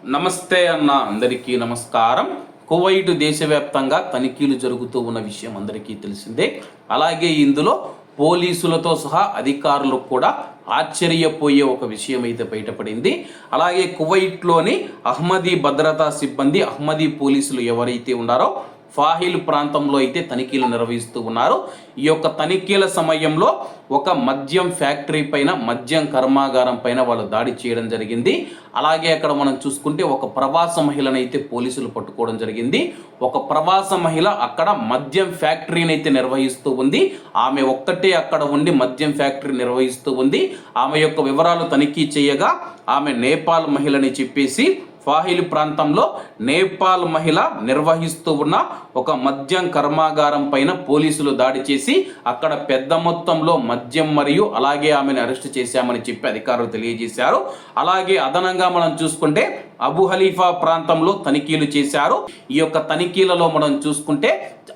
నమస్తే అన్న, అందరికీ నమస్కారం. కువైట్ దేశవ్యాప్తంగా తనిఖీలు జరుగుతూ ఉన్న విషయం అందరికీ తెలిసిందే. అలాగే ఇందులో పోలీసులతో సహా అధికారులకు కూడా ఆశ్చర్యపోయే ఒక విషయం అయితే బయటపడింది. అలాగే కువైట్లోని అహ్మదీ భద్రతా సిబ్బంది, అహ్మదీ పోలీసులు ఎవరైతే ఉన్నారో ఫాహిల్ ప్రాంతంలో అయితే తనిఖీలు నిర్వహిస్తూ ఉన్నారు. ఈ యొక్క తనిఖీల సమయంలో ఒక మద్యం ఫ్యాక్టరీ పైన, మద్యం కర్మాగారం పైన వాళ్ళు దాడి చేయడం జరిగింది. అలాగే అక్కడ మనం చూసుకుంటే ఒక ప్రవాస మహిళను అయితే పోలీసులు పట్టుకోవడం జరిగింది. ఒక ప్రవాస మహిళ అక్కడ మద్యం ఫ్యాక్టరీని అయితే నిర్వహిస్తూ ఉంది. ఆమె ఒక్కటే అక్కడ ఉండి మద్యం ఫ్యాక్టరీ నిర్వహిస్తూ ఉంది. ఆమె యొక్క వివరాలు తనిఖీ చేయగా ఆమె నేపాల్ మహిళని చెప్పేసి ఫాహిల్ ప్రాంతంలో నేపాల్ మహిళ నిర్వహిస్తూ ఉన్న ఒక మద్యం కర్మాగారం పైన పోలీసులు దాడి చేసి అక్కడ పెద్ద మొత్తంలో మద్యం మరియు అలాగే ఆమెను అరెస్ట్ చేశామని చెప్పి అధికారులు తెలియజేశారు. అలాగే అదనంగా మనం చూసుకుంటే అబు హలీఫా ప్రాంతంలో తనిఖీలు చేశారు. ఈ యొక్క తనిఖీలలో మనం చూసుకుంటే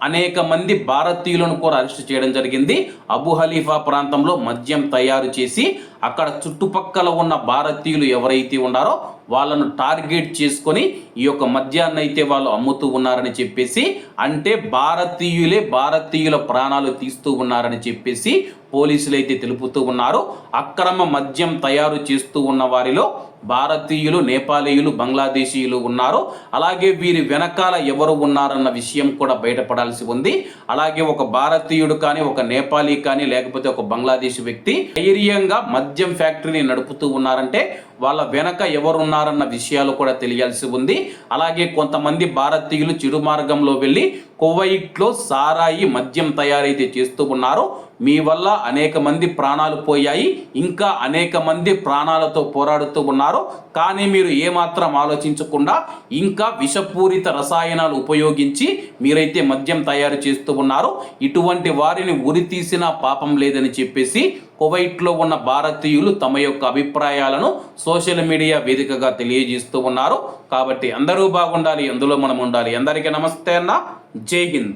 అనేక మంది భారతీయులను కూడా అరెస్ట్ చేయడం జరిగింది. అబు హలీఫా ప్రాంతంలో మద్యం తయారు చేసి అక్కడ చుట్టుపక్కల ఉన్న భారతీయులు ఎవరైతే ఉన్నారో వాళ్ళను టార్గెట్ చేసుకొని ఈ యొక్క మద్యాన్ని అయితే వాళ్ళు అమ్ముతూ ఉన్నారని చెప్పేసి, అంటే భారతీయుల ప్రాణాలు తీస్తూ ఉన్నారని చెప్పేసి పోలీసులు అయితే తెలుపుతూ ఉన్నారు. అక్రమ మద్యం తయారు చేస్తూ ఉన్న వారిలో భారతీయులు, నేపాలీయులు, బంగ్లాదేశీయులు ఉన్నారు. అలాగే వీరి వెనకాల ఎవరు ఉన్నారన్న విషయం కూడా బయటపడాల్సి ఉంది. అలాగే ఒక భారతీయుడు కానీ, ఒక నేపాలీ కానీ, లేకపోతే ఒక బంగ్లాదేశీ వ్యక్తి ధైర్యంగా మద్యం ఫ్యాక్టరీని నడుపుతూ ఉన్నారంటే వాళ్ళ వెనక ఎవరున్నారన్న విషయాలు కూడా తెలియాల్సి ఉంది. అలాగే కొంతమంది భారతీయులు చెడు మార్గంలో వెళ్ళి కువైట్లో సారాయి, మద్యం తయారైతే చేస్తూ ఉన్నారు. మీ వల్ల అనేక మంది ప్రాణాలు పోయాయి, ఇంకా అనేక మంది ప్రాణాలతో పోరాడుతూ ఉన్నారు. కానీ మీరు ఏమాత్రం ఆలోచించకుండా ఇంకా విషపూరిత రసాయనాలు ఉపయోగించి మీరైతే మద్యం తయారు చేస్తూ ఉన్నారు. ఇటువంటి వారిని ఉరి తీసినా పాపం లేదని చెప్పేసి కువైట్లో ఉన్న భారతీయులు తమ యొక్క అభిప్రాయాలను సోషల్ మీడియా వేదికగా తెలియజేస్తూ ఉన్నారు. కాబట్టి అందరూ బాగుండాలి, అందులో మనం ఉండాలి. అందరికీ నమస్తే అన్న, జై హింద్.